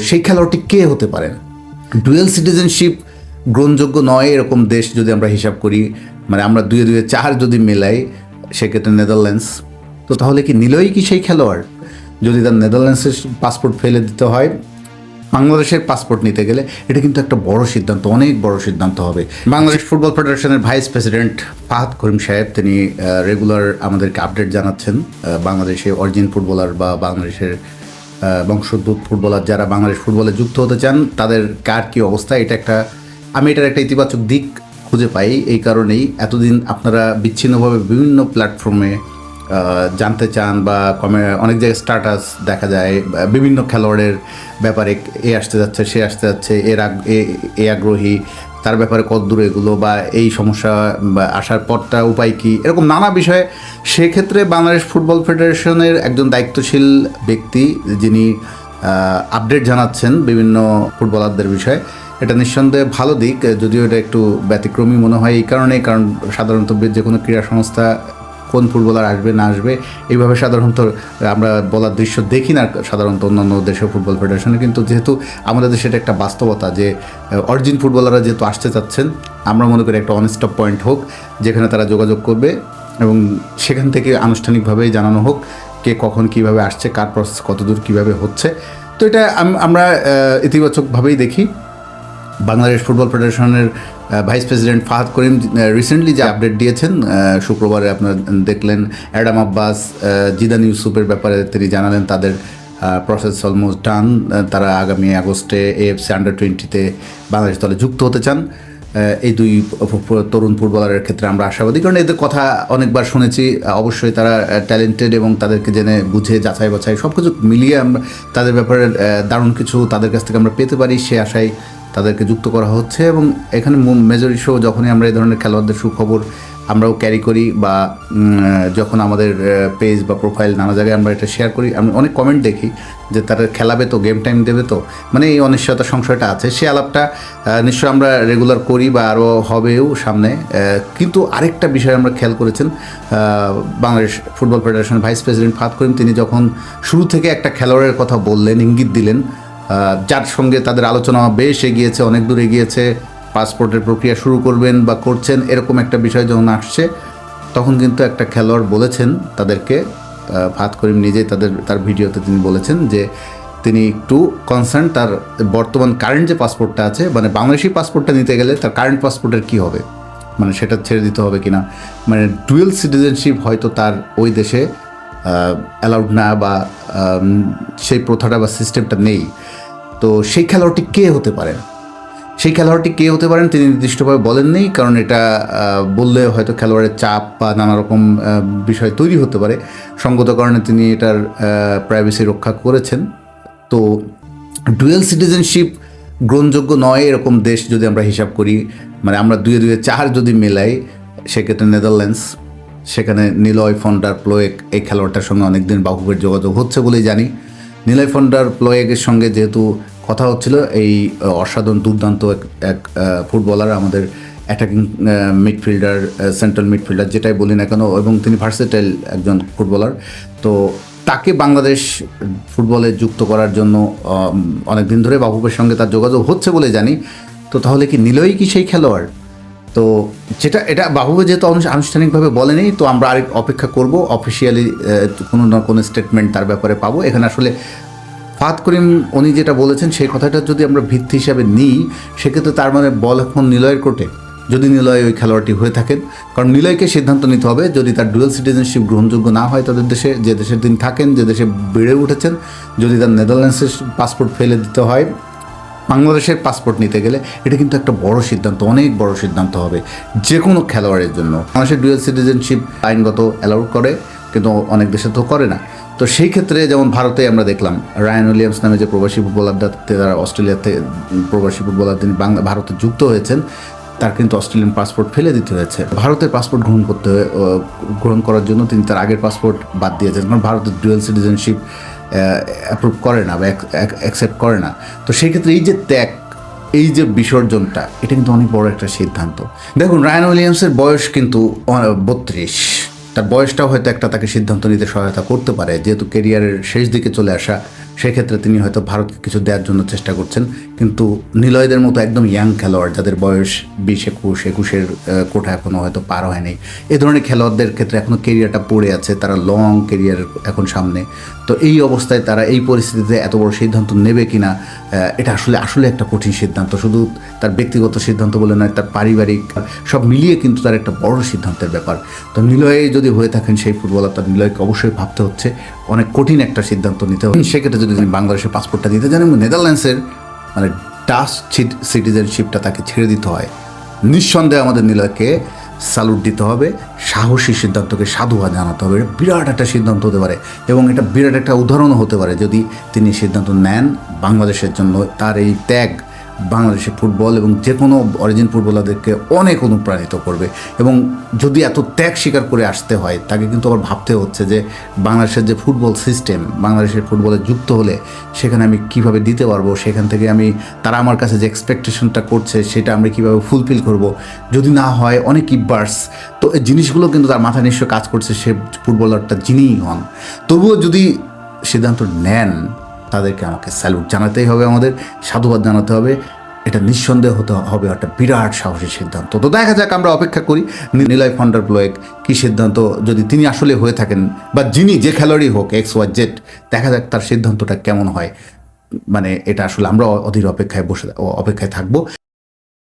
সেই খেলোয়াড়টি কে হতে পারেন? ডুয়েল সিটিজেনশিপ গ্রহণযোগ্য নয় এরকম দেশ যদি আমরা হিসাব করি, মানে আমরা দুয়ে দুয়ে চার যদি মেলাই, সেক্ষেত্রে নেদারল্যান্ডস। তো তাহলে কি নিলয় কি সেই খেলোয়াড়? যদি তার নেদারল্যান্ডসের পাসপোর্ট ফেলে দিতে হয় বাংলাদেশের পাসপোর্ট নিতে গেলে, এটা কিন্তু একটা বড় সিদ্ধান্ত, অনেক বড় সিদ্ধান্ত হবে। বাংলাদেশ ফুটবল ফেডারেশনের ভাইস প্রেসিডেন্ট ফাহাদ করিম সাহেব তিনি রেগুলার আমাদেরকে আপডেট জানাচ্ছেন বাংলাদেশে অরিজিন ফুটবলার বা বাংলাদেশের বংশোদ্ভূত ফুটবলার যারা বাংলাদেশ ফুটবলে যুক্ত হতে চান তাদের কার কী অবস্থা। আমি এটার একটা ইতিবাচক দিক খুঁজে পাই। এই কারণেই এতদিন আপনারা বিচ্ছিন্নভাবে বিভিন্ন প্ল্যাটফর্মে জানতে চান বা অনেক জায়গায় স্ট্যাটাস দেখা যায় বিভিন্ন খেলোয়াড়ের ব্যাপারে, এ আসতে যাচ্ছে, সে আসতে যাচ্ছে, এ আগ্রহী, তার ব্যাপারে কত দূর এগুলো, বা এই সমস্যা বা আসার পরটা উপায় কী, এরকম নানা বিষয়ে। সেক্ষেত্রে বাংলাদেশ ফুটবল ফেডারেশনের একজন দায়িত্বশীল ব্যক্তি যিনি আপডেট জানাচ্ছেন বিভিন্ন ফুটবলারদের বিষয়ে, এটা নিঃসন্দেহে ভালো দিক, যদিও এটা একটু ব্যতিক্রমী মনে হয় এই কারণে, কারণ সাধারণত যে কোনো ক্রীড়া সংস্থা কোন ফুটবলার আসবে না আসবে এইভাবে সাধারণত আমরা বলার দৃশ্য দেখি না সাধারণত অন্যান্য দেশের ফুটবল ফেডারেশনে। কিন্তু যেহেতু আমাদের দেশে এটা একটা বাস্তবতা যে অরিজিন ফুটবলাররা যেহেতু আসতে চাচ্ছেন, আমরা মনে করি একটা অন স্টপ পয়েন্ট হোক যেখানে তারা যোগাযোগ করবে এবং সেখান থেকে আনুষ্ঠানিকভাবেই জানানো হোক কে কখন কীভাবে আসছে, কার প্রসেস কতদূর কীভাবে হচ্ছে। তো এটা আমরা ইতিবাচকভাবেই দেখি। বাংলাদেশ ফুটবল ফেডারেশনের ভাইস প্রেসিডেন্ট ফাহাদ করিম রিসেন্টলি যে আপডেট দিয়েছেন, শুক্রবারে আপনারা দেখলেন অ্যাডাম আব্বাস, জিদান ইউসুফের ব্যাপারে তিনি জানালেন তাদের প্রসেস অলমোস্ট ডান, তারা আগামী আগস্টে AFC আন্ডার-20-তে বাংলাদেশ দলে যুক্ত হতে চান। এই দুই তরুণ ফুটবলারের ক্ষেত্রে আমরা আশাবাদী, কারণ এদের কথা অনেকবার শুনেছি। অবশ্যই তারা ট্যালেন্টেড এবং তাদেরকে জেনে বুঝে যাচাই বাছাই সব কিছু মিলিয়ে আমরা তাদের ব্যাপারে দারুণ কিছু তাদের কাছ থেকে আমরা পেতে পারি সে আশায় তাদেরকে যুক্ত করা হচ্ছে। এবং এখানে মেজর ইস্যু যখনই আমরা এই ধরনের খেলোয়াড়দের সুখবর আমরাও ক্যারি করি বা যখন আমাদের পেজ বা প্রোফাইল নানা জায়গায় আমরা এটা শেয়ার করি, আমি অনেক কমেন্ট দেখি যে তারা খেলাবে তো, গেম টাইম দেবে তো, মানে এই অনিশ্চয়তা সংশয়টা আছে। সে আলাপটা নিশ্চয় আমরা রেগুলার করি বা আরও হবেও সামনে। কিন্তু আরেকটা বিষয় আমরা খেয়াল করেছেন, বাংলাদেশ ফুটবল ফেডারেশনের ভাইস প্রেসিডেন্ট ফাহাদ করিম তিনি যখন শুরু থেকে একটা খেলোয়াড়ের কথা বললেন, ইঙ্গিত দিলেন, যার সঙ্গে তাদের আলোচনা বেশ এগিয়েছে, অনেক দূর এগিয়েছে, পাসপোর্টের প্রক্রিয়া শুরু করবেন বা করছেন, এরকম একটা বিষয় যখন আসছে তখন কিন্তু একটা খেলোয়াড় বলেছেন তাদেরকে, ফাহাদ করিম নিজেই তার ভিডিওতে তিনি বলেছেন যে তিনি একটু কনসার্ন তার বর্তমান কারেন্ট যে পাসপোর্টটা আছে, মানে বাংলাদেশি পাসপোর্টটা নিতে গেলে তার কারেন্ট পাসপোর্টের কী হবে, মানে সেটা ছেড়ে দিতে হবে কিনা, মানে ডুয়েল সিটিজেনশিপ হয়তো তার ওই দেশে অ্যালাউড না বা সেই প্রথাটা বা সিস্টেমটা নেই। তো সেই খেলোয়াড়টি কে হতে পারেন? সেই খেলোয়াড়টি কে হতে পারেন তিনি নির্দিষ্টভাবে বলেননি, কারণ এটা বললে হয়তো খেলোয়াড়ের চাপ বা নানা রকম বিষয় তৈরি হতে পারে। সঙ্গত কারণে তিনি এটার প্রাইভেসি রক্ষা করেছেন। তো ডুয়েল সিটিজেনশিপ গ্রহণযোগ্য নয় এরকম দেশ যদি আমরা হিসাব করি, মানে আমরা দুয়ে দুয়ে চার যদি মেলাই, সেক্ষেত্রে নেদারল্যান্ডস, সেখানে নিলয় ফন ডার প্লোয়েক এই খেলোয়াড়টার সঙ্গে অনেকদিন বাহুবের যোগাযোগ হচ্ছে বলেই জানি। নিলয় ফন ডার প্লোয়েকের সঙ্গে যেহেতু কথা হচ্ছিল, এই অসাধারণ দুর্দান্ত এক ফুটবলার, আমাদের অ্যাটাকিং মিডফিল্ডার, সেন্ট্রাল মিডফিল্ডার যেটাই বলি না কেন, এবং তিনি ভার্সেটাইল একজন ফুটবলার। তো তাকে বাংলাদেশ ফুটবলে যুক্ত করার জন্য অনেক দিন ধরে বাহুবের সঙ্গে তার যোগাযোগ হচ্ছে বলে জানি। তো তাহলে কি নিলয় কি সেই খেলোয়াড়? তো এটা বাহুবে যেহেতু আনুষ্ঠানিকভাবে বলেনি, তো আমরা আরেক অপেক্ষা করব, অফিসিয়ালি কোনো না কোনো স্টেটমেন্ট তার ব্যাপারে পাবো। এখানে আসলে ফাহাদ করিম উনি যেটা বলেছেন সেই কথাটা যদি আমরা ভিত্তি হিসাবে নিই, সেক্ষেত্রে তার মানে বল এখন নিলয়ের কোর্টে, যদি নিলয় ওই খেলোয়াড়টি হয়ে থাকেন। কারণ নিলয়কে সিদ্ধান্ত নিতে হবে, যদি তার ডুয়েল সিটিজেনশিপ গ্রহণযোগ্য না হয় তাদের দেশে, যে দেশের তিনি থাকেন, যে দেশে বেড়ে উঠেছেন, যদি তার নেদারল্যান্ডসের পাসপোর্ট ফেলে দিতে হয় বাংলাদেশের পাসপোর্ট নিতে গেলে, এটা কিন্তু একটা বড় সিদ্ধান্ত, অনেক বড় সিদ্ধান্ত হবে যে কোনো খেলোয়াড়ের জন্য। বাংলাদেশের ডুয়েল সিটিজেনশিপ আইনগত অ্যালাউ করে, কিন্তু অনেক দেশে তো করে না। তো সেই ক্ষেত্রে যেমন ভারতে আমরা দেখলাম রায়ান উইলিয়ামস নামে যে প্রবাসী ফুটবলাররা, তারা অস্ট্রেলিয়াতে প্রবাসী ফুটবলার তিনি ভারতে যুক্ত হয়েছেন, তার কিন্তু অস্ট্রেলিয়ান পাসপোর্ট ফেলে দিতে হয়েছে। ভারতের পাসপোর্ট গ্রহণ করার জন্য তিনি তার আগের পাসপোর্ট বাদ দিয়েছেন, কারণ ভারতের ডুয়েল সিটিজেনশিপ অ্যাপ্রুভ করে না বা অ্যাকসেপ্ট করে না। তো সেই ক্ষেত্রে এই যে ত্যাগ, এই যে বিসর্জনটা, এটা কিন্তু অনেক বড় একটা সিদ্ধান্ত। দেখুন, রায়ান উইলিয়ামসের বয়স কিন্তু 32, তার বয়সটাও হয়তো একটা তাকে সিদ্ধান্ত নিতে সহায়তা করতে পারে, যেহেতু কেরিয়ারের শেষ দিকে চলে আসা। সেক্ষেত্রে তিনি হয়তো ভারতকে কিছু দেওয়ার জন্য চেষ্টা করছেন, কিন্তু নিলয়দের মতো একদম ইয়াং খেলোয়াড় যাদের বয়স 20-21 কোঠা এখনও হয়তো পার হয়নি, এ ধরনের খেলোয়াড়দের ক্ষেত্রে এখনও কেরিয়ারটা পড়ে আছে, তারা লং কেরিয়ার এখন সামনে। তো এই অবস্থায় তারা এই পরিস্থিতিতে এত বড় সিদ্ধান্ত নেবে কিনা, এটা আসলে একটা কঠিন সিদ্ধান্ত। শুধু তার ব্যক্তিগত সিদ্ধান্ত বলে নয়, তার পারিবারিক সব মিলিয়ে কিন্তু তার একটা বড় সিদ্ধান্তের ব্যাপার। তো নিলয়ে যদি হয়ে থাকেন সেই ফুটবলার, তার নিলয়কে অবশ্যই ভাবতে হচ্ছে, অনেক কঠিন একটা সিদ্ধান্ত নিতে হবে। সেক্ষেত্রে যদি তিনি বাংলাদেশের পাসপোর্টটা দিতে চান এবং নেদারল্যান্ডসের মানে ডাচ সিটিজেনশিপটা তাকে ছেড়ে দিতে হয়, নিঃসন্দেহে আমাদের নিলয়কে স্যালুট দিতে হবে, সাহসী সিদ্ধান্তকে সাধুবাদ জানাতে হবে। এটা বিরাট একটা সিদ্ধান্ত হতে পারে এবং এটা বিরাট একটা উদাহরণও হতে পারে যদি তিনি সিদ্ধান্ত নেন বাংলাদেশের জন্য। তার এই ত্যাগ বাংলাদেশের ফুটবল এবং যে কোনো অরিজিন ফুটবলারদেরকে অনেক অনুপ্রাণিত করবে। এবং যদি এত ত্যাগ স্বীকার করে আসতে হয়, তাকে কিন্তু আবার ভাবতে হচ্ছে যে বাংলাদেশের যে ফুটবল সিস্টেম, বাংলাদেশের ফুটবলে যুক্ত হলে সেখানে আমি কিভাবে দিতে পারবো, সেখান থেকে আমি তারা আমার কাছে যে এক্সপেকটেশনটা করছে সেটা আমরা কীভাবে ফুলফিল করব, যদি না হয় অনেক ইবার্স। তো এই জিনিসগুলো কিন্তু তার মাথায় নিশ্চয় কাজ করছে, সে ফুটবলারটা যিনিই হন। তবুও যদি সিদ্ধান্ত নেন, তাদেরকে আমাকে স্যালুট জানাতেই হবে, আমাদের সাধুবাদ জানাতে হবে। এটা নিঃসন্দেহ হতে হবে একটা বিরাট সাহসী সিদ্ধান্ত। তো দেখা যাক, আমরা অপেক্ষা করি নিলয় ভান ডার প্লয়েক কী সিদ্ধান্ত, যদি তিনি আসলে হয়ে থাকেন বা যিনি যে খেলোয়াড়ই হোক XYZ, দেখা যাক তার সিদ্ধান্তটা কেমন হয়। মানে এটা আসলে আমরা অধীর অপেক্ষায় থাকবো।